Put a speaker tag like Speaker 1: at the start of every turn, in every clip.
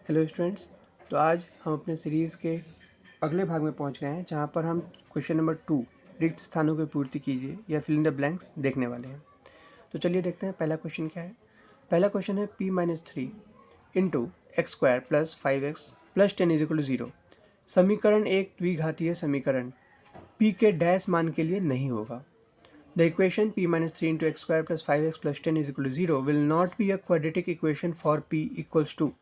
Speaker 1: Hello students. तो आज हम अपने सीरीज़ के अगले भाग में पहुंच गए हैं, जहां पर हम क्वेश्चन नंबर 2 रिक्त स्थानों की पूर्ति कीजिए या फिल इन द ब्लैंक्स देखने वाले हैं। तो चलिए देखते हैं पहला क्वेश्चन क्या है। पहला क्वेश्चन है p-3 into x square plus 5x plus 10 is equal to 0। समीकरण एक द्विघातीय समीकरण p के डैश मान के लिए नहीं होगा। The equation p-3 into x square plus 5x plus 10 is equal to 0 will not be a quadratic equation for p equals to.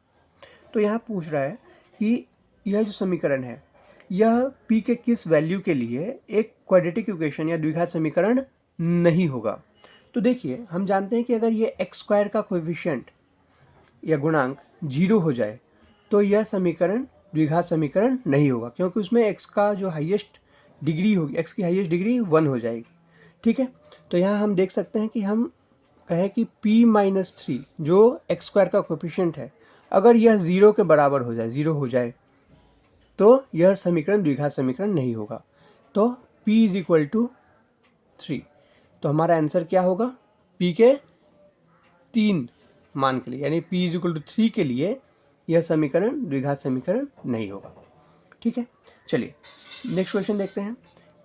Speaker 1: तो यहाँ पूछ रहा है कि यह जो समीकरण है यह p के किस वैल्यू के लिए एक क्वाड्रेटिक इक्वेशन या द्विघात समीकरण नहीं होगा। तो देखिए, हम जानते हैं कि अगर ये एक्स स्क्वायर का कोएफिशिएंट या गुणांक 0 हो जाए तो यह समीकरण द्विघात समीकरण नहीं होगा, क्योंकि उसमें एक्स का जो हाईएस्ट डिग्री होगी, एक्स की हाईएस्ट डिग्री 1 हो जाएगी। ठीक है, तो यहाँ हम देख सकते हैं कि हम कहें कि p-3 जो एक्स स्क्वायर का कोएफिशिएंट है, अगर यह 0 के बराबर हो जाए, 0 हो जाए, तो यह समीकरण द्विघात समीकरण नहीं होगा। तो p इज इक्वल टू 3। तो हमारा आंसर क्या होगा? p के 3 मान के लिए, यानी p इज इक्वल टू 3 के लिए यह समीकरण द्विघात समीकरण नहीं होगा। ठीक है, चलिए नेक्स्ट क्वेश्चन देखते हैं।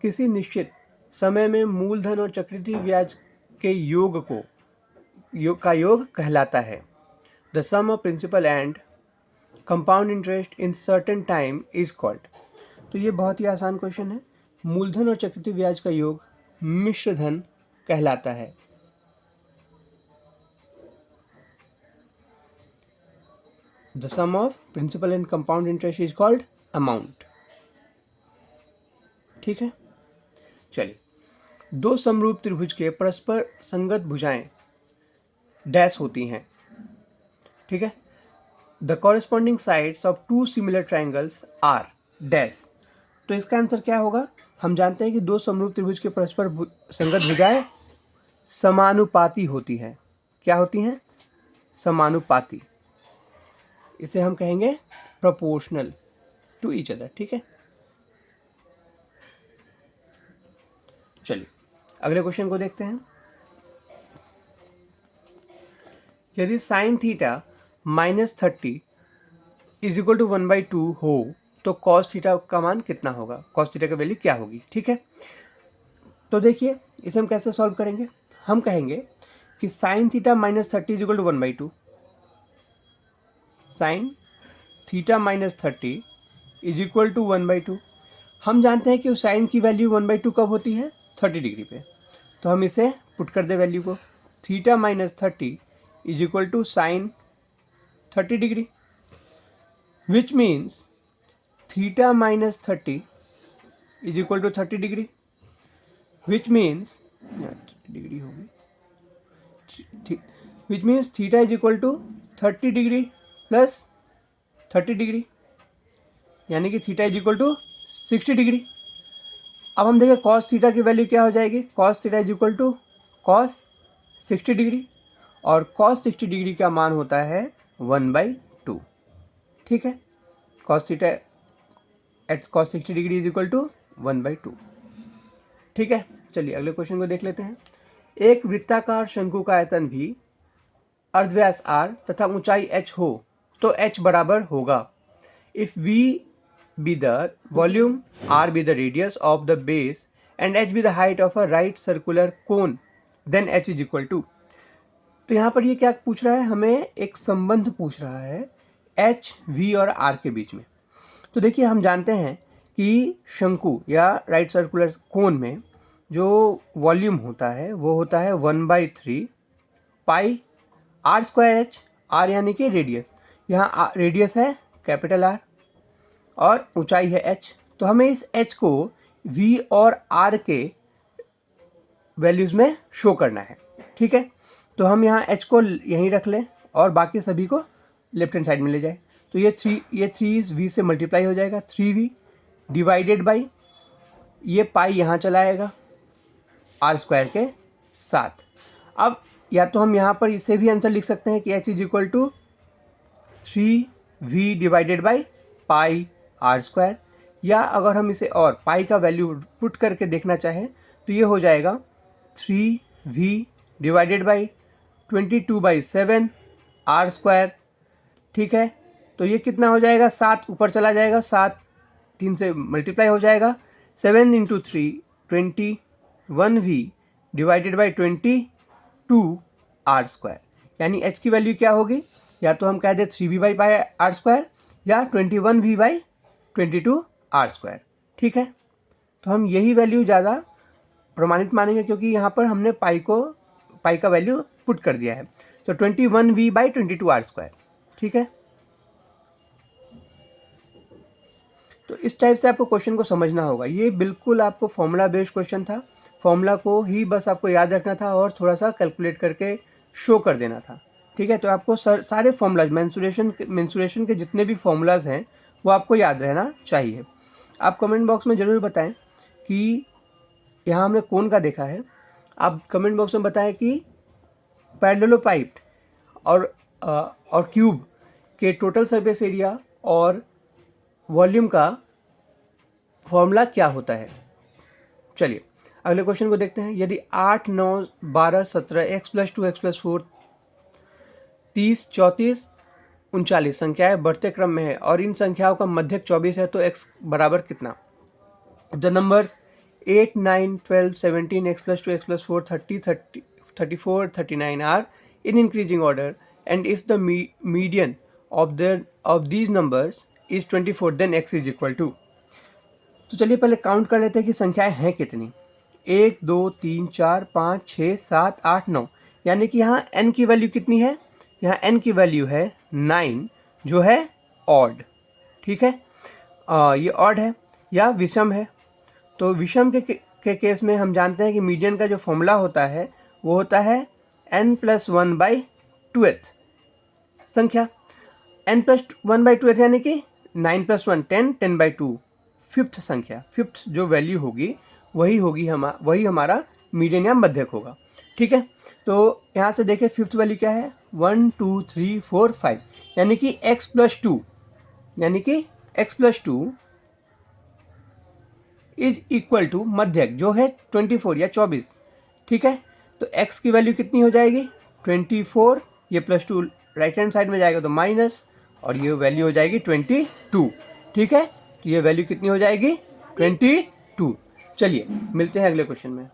Speaker 1: किसी निश्चित समय में मूलधन और चक्रवृद्धि ब्याज के योग का योग कहलाता है। The sum of principal and compound interest in certain time is called. तो ये बहुत ही आसान क्वेश्चन है। मूलधन और चक्रवृद्धि ब्याज का योग मिश्र धन कहलाता है। The sum of principal and compound interest is called amount. ठीक है, चलिए, दो समरूप त्रिभुज के परस्पर संगत भुजाएं डैश होती हैं। ठीक है, the corresponding sides of two similar triangles are dash. तो इसका आंसर क्या होगा? हम जानते हैं कि दो समरूप त्रिभुज के परस्पर संगत भुजाएं समानुपाती होती हैं। क्या होती हैं? समानुपाती। इसे हम कहेंगे प्रोपोर्शनल टू ईच अदर। ठीक है, चलिए अगले क्वेश्चन को देखते हैं। यदि sine theta -30 is equal to 1/2 हो तो कॉस थीटा का मान कितना होगा? कॉस थीटा की वैल्यू क्या होगी? ठीक है, तो देखिए इसे हम कैसे सॉल्व करेंगे। हम कहेंगे कि sine theta -30 is equal to 1/2। Sine theta -30 is equal to 1/2। हम जानते हैं कि उस साइन की वैल्यू 1/2 कब होती है? 30 डिग्री पे। तो हम इसे पुट कर दे वैल्यू को। Theta -30 is equal to sine 30 degree, which means theta -30 is equal to 30 degree, which means degree होगी, which means theta is equal to 30 degree plus 30 degree, यानी कि theta is equal to 60 degree. अब हम देखें cos theta की value क्या हो जाएगी। Cos theta is equal to cos 60 degree, और कॉस 60 डिग्री का मान होता है 1/2। ठीक है, cos theta at cos 60 degree is equal to 1/2। ठीक है, चलिए अगले क्वेश्चन को देख लेते हैं। एक वृत्ताकार शंकु का आयतन भी अर्धव्यास r तथा ऊंचाई h हो तो h बराबर होगा। If v be the volume, r be the radius of the base and h be the height of a right circular cone, then h is equal to। तो यहाँ पर ये क्या पूछ रहा है? हमें एक संबंध पूछ रहा है h, v और r के बीच में। तो देखिए, हम जानते हैं कि शंकु या राइट सर्कुलर कोन में जो वॉल्यूम होता है वो होता है 1/3 पाई r स्क्वायर h। r यानी कि रेडियस, यहाँ रेडियस है कैपिटल R और ऊंचाई है h। तो हमें इस h को v और r के वैल्यूज़ में शो करना है। ठीक है, तो हम यहाँ h को यहीं रख लें और बाकी सभी को लेफ्ट हैंड साइड में ले जाए। तो ये 3 v से मल्टीप्लाई हो जाएगा, 3v डिवाइडेड बाई ये पाई यहाँ चला आएगा r स्क्वायर के साथ। अब या तो हम यहाँ पर इसे भी आंसर लिख सकते हैं कि h is equal to 3v divided by pi r square, या अगर हम इसे और पाई का वैल्यू पुट करके देखना चाहें तो ये हो जाएगा 3v divided by 22/7 r square. ठीक है, तो ये कितना हो जाएगा, 7 ऊपर चला जाएगा, 7 3 से मल्टीप्लाई हो जाएगा, 7 into 3 21v divided by 22 R square, यानी h की वैल्यू क्या होगी, या तो हम कह दें 3v by pi are square या 21v बाई 22 आर स्क्वायर। ठीक है, तो हम यही वैल्यू ज़्यादा प्रमाणित मानेंगे क्योंकि यहाँ पर हमने पाई का वैल्यू पुट कर दिया है। तो 21v बाई 22 आर स्क्वायर। ठीक है, तो इस टाइप से आपको क्वेश्चन को समझना होगा। ये बिल्कुल आपको फॉर्मूला बेस्ड क्वेश्चन था, फॉर्मूला को ही बस आपको याद रखना था और थोड़ा सा कैलकुलेट करके शो कर देना था। ठीक है, तो आपको सारे फॉर्मूलाज मेंसुरेशन के जितने भी फॉर्मूलाज हैं वो आपको याद रहना चाहिए। आप कमेंट बॉक्स में ज़रूर बताएं कि यहाँ हमने कौन का देखा है। आप कमेंट बॉक्स में बताएं कि पैरेललोपाइड और क्यूब के टोटल सरफेस एरिया और वॉल्यूम का फॉर्मूला क्या होता है। चलिए अगले क्वेश्चन को देखते हैं। यदि 8, 9, 12, 17 x+2 x+4 30, 34, 39 संख्याएं बढ़ते क्रम में है और इन संख्याओं का मध्यक 24 है, तो x बराबर कितना। The numbers 8, 9, 12, 17 x+2 x+4 30, 34, 39 are in increasing order and if the median of these numbers is 24 then x is equal to. तो चलिए पहले काउंट कर लेते हैं कि संख्याएं हैं कितनी। 1, 2, 3, 4, 5, 6, 7, 8, 9, यानी कि यहाँ n की वैल्यू कितनी है, यहाँ n की वैल्यू है 9 जो है ऑड। ठीक है, ये ऑड है या विषम है। तो विषम के केस में हम जानते हैं कि मीडियन का जो फॉर्मूला होता है वो होता है n+1 बाई 2th संख्या। n+1 बाई 2th यानी कि 9 + 1 10, 10 बाई 2 5th संख्या। 5th जो वैल्यू होगी वही हमारा मीडियन या मध्यक होगा। ठीक है, तो यहाँ से देखिए 5th वैल्यू क्या है, 1 2 3 4 5, यानी कि x+2 इज इक्वल टू मध्यक जो है 24 या 24। ठीक है, तो x की वैल्यू कितनी हो जाएगी 24, ये +2 राइट हैंड साइड में जाएगा तो माइनस, और ये वैल्यू हो जाएगी 22। ठीक है, तो ये वैल्यू कितनी हो जाएगी 22। चलिए मिलते हैं अगले क्वेश्चन में।